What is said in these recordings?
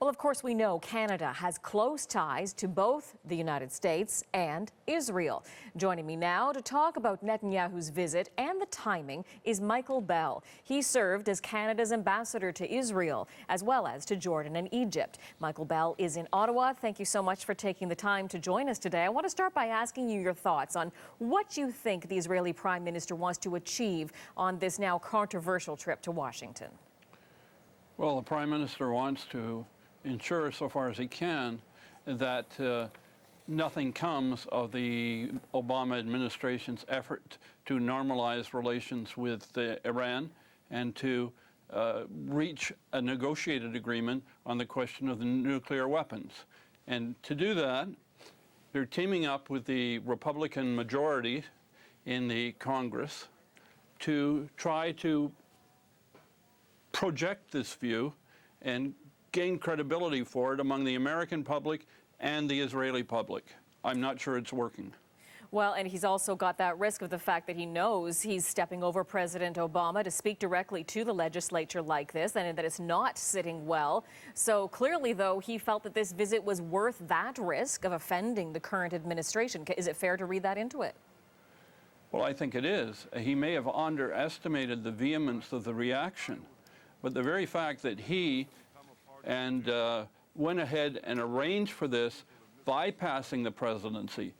Well, of course, we know Canada has close ties to both the United States and Israel. Joining me now to talk about Netanyahu's visit and the timing is Michael Bell. He served as Canada's ambassador to Israel, as well as to Jordan and Egypt. Michael Bell is in Ottawa. Thank you so much for taking the time to join us today. I want to start by asking you your thoughts on what you think the Israeli Prime Minister wants to achieve on this now controversial trip to Washington. Well, the Prime Minister wants to ensure, so far as he can, that nothing comes of the Obama administration's effort to normalize relations with Iran and to reach a negotiated agreement on the question of the nuclear weapons. And to do that, they're teaming up with the Republican majority in the Congress to try to project this view and gain credibility for it among the American public and the Israeli public. I'm not sure it's working. Well, and he's also got that risk of the fact that he knows he's stepping over President Obama to speak directly to the legislature like this, and that it's not sitting well. So clearly, though, he felt that this visit was worth that risk of offending the current administration. Is it fair to read that into it? Well, I think it is. He may have underestimated the vehemence of the reaction, but the very fact that he went ahead and arranged for this, bypassing the presidency.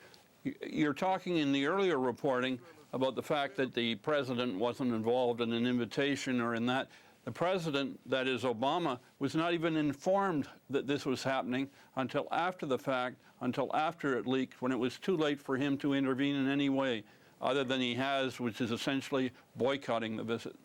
You're talking in the earlier reporting about the fact that the president wasn't involved in an invitation or in that. The president, that is Obama, was not even informed that this was happening until after the fact, until after it leaked, when it was too late for him to intervene in any way other than he has, which is essentially boycotting the visit.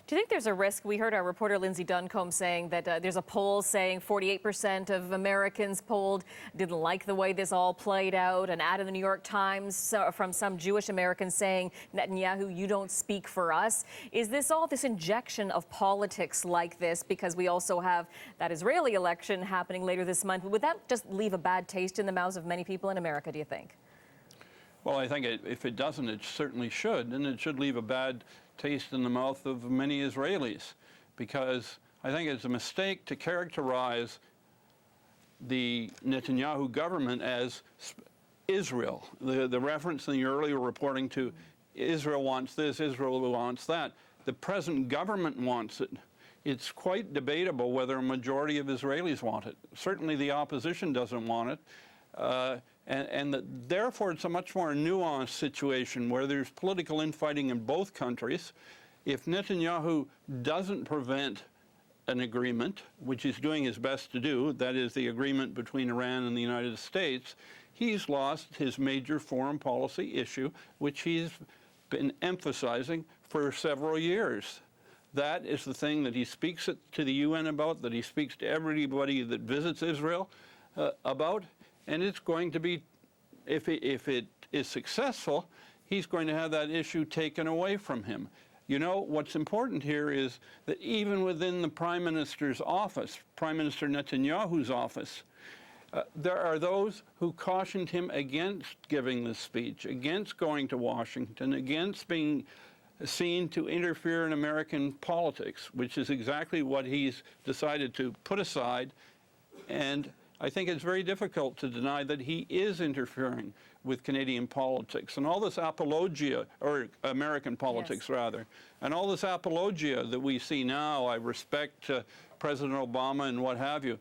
Do you think there's a risk? We heard our reporter Lindsay Duncombe saying that there's a poll saying 48% of Americans polled didn't like the way this all played out. An ad in the New York Times from some Jewish Americans saying, Netanyahu, you don't speak for us. Is this all this injection of politics like this because we also have that Israeli election happening later this month? Would that just leave a bad taste in the mouths of many people in America, do you think? Well, I think if it doesn't, it certainly should. And it should leave a bad taste in the mouth of many Israelis, because I think it's a mistake to characterize the Netanyahu government as Israel. The reference in the earlier reporting to Israel wants this, Israel wants that. The present government wants it. It's quite debatable whether a majority of Israelis want it. Certainly the opposition doesn't want it. Therefore, it's a much more nuanced situation where there's political infighting in both countries. If Netanyahu doesn't prevent an agreement, which he's doing his best to do, that is the agreement between Iran and the United States, he's lost his major foreign policy issue, which he's been emphasizing for several years. That is the thing that he speaks to the UN about, that he speaks to everybody that visits Israel about. And it's going to be, if it is successful, he's going to have that issue taken away from him. You know, what's important here is that even within the Prime Minister's office, Prime Minister Netanyahu's office, there are those who cautioned him against giving this speech, against going to Washington, against being seen to interfere in American politics, which is exactly what he's decided to put aside. And I think it's very difficult to deny that he is interfering with Canadian politics and all this apologia, or American politics, yes, rather, and all this apologia that we see now. I respect President Obama and what have you.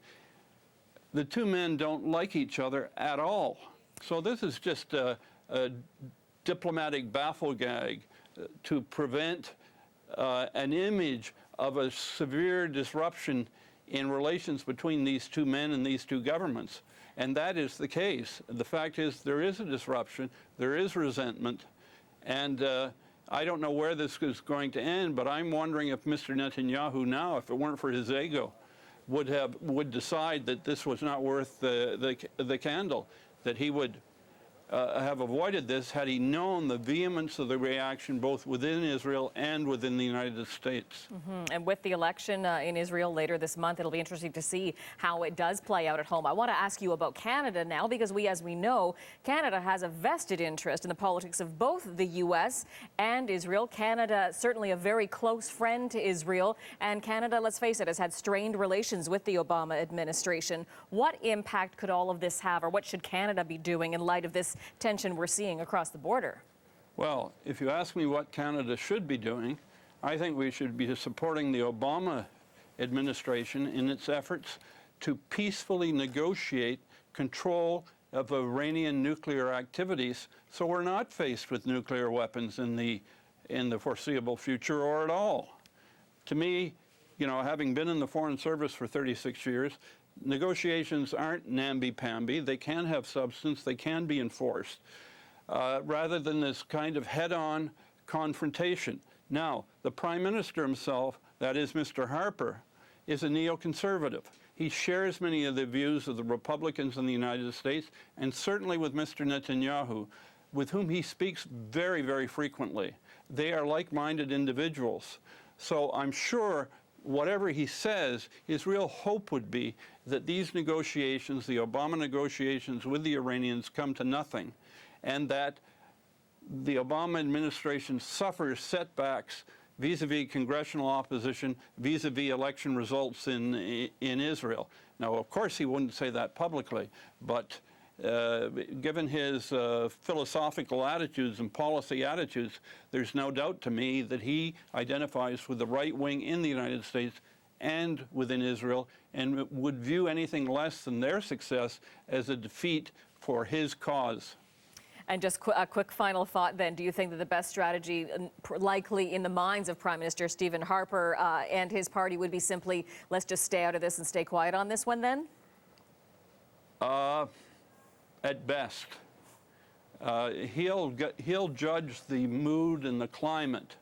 The two men don't like each other at all. So this is just a diplomatic bafflegag to prevent an image of a severe disruption in relations between these two men and these two governments. And that is the case. The fact is there is a disruption, there is resentment, and I don't know where this is going to end, but I'm wondering if Mr. Netanyahu now, if it weren't for his ego, would decide that this was not worth the candle, that he would have avoided this had he known the vehemence of the reaction both within Israel and within the United States. And with the election in Israel later this month, it'll be interesting to see how it does play out at home. I want to ask you about Canada now, because as we know, Canada has a vested interest in the politics of both the U.S. and Israel. Canada, certainly a very close friend to Israel, and Canada, let's face it, has had strained relations with the Obama administration. What impact could all of this have, or what should Canada be doing in light of this tension we're seeing across the border? Well, if you ask me what Canada should be doing, I think we should be supporting the Obama administration in its efforts to peacefully negotiate control of Iranian nuclear activities, so we're not faced with nuclear weapons in the foreseeable future or at all. To me, you know, having been in the Foreign Service for 36 years, negotiations aren't namby-pamby. They can have substance. They can be enforced, rather than this kind of head-on confrontation. Now, the Prime Minister himself, that is Mr. Harper, is a neoconservative. He shares many of the views of the Republicans in the United States, and certainly with Mr. Netanyahu, with whom he speaks very, very frequently. They are like-minded individuals. So I'm sure whatever he says, his real hope would be that these negotiations, the Obama negotiations with the Iranians, come to nothing, and that the Obama administration suffers setbacks vis-a-vis congressional opposition, vis-a-vis election results in Israel. Now, of course, he wouldn't say that publicly, but given his philosophical attitudes and policy attitudes, there's no doubt to me that he identifies with the right wing in the United States and within Israel, and would view anything less than their success as a defeat for his cause. And just a quick final thought then, do you think that the best strategy, likely in the minds of Prime Minister Stephen Harper and his party, would be simply, let's just stay out of this and stay quiet on this one then? At best. He'll judge the mood and the climate.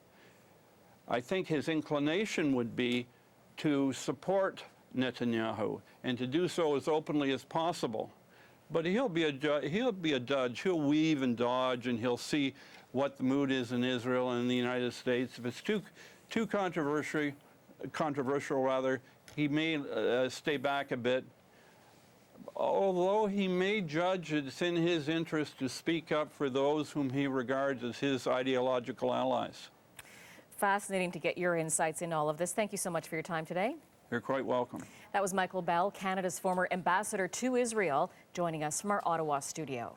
I think his inclination would be to support Netanyahu and to do so as openly as possible. But he'll be a judge. He'll weave and dodge, and he'll see what the mood is in Israel and in the United States. If it's too controversial, he may stay back a bit. Although he may judge it's in his interest to speak up for those whom he regards as his ideological allies. Fascinating to get your insights in all of this. Thank you so much for your time today. You're quite welcome. That was Michael Bell, Canada's former ambassador to Israel, joining us from our Ottawa studio.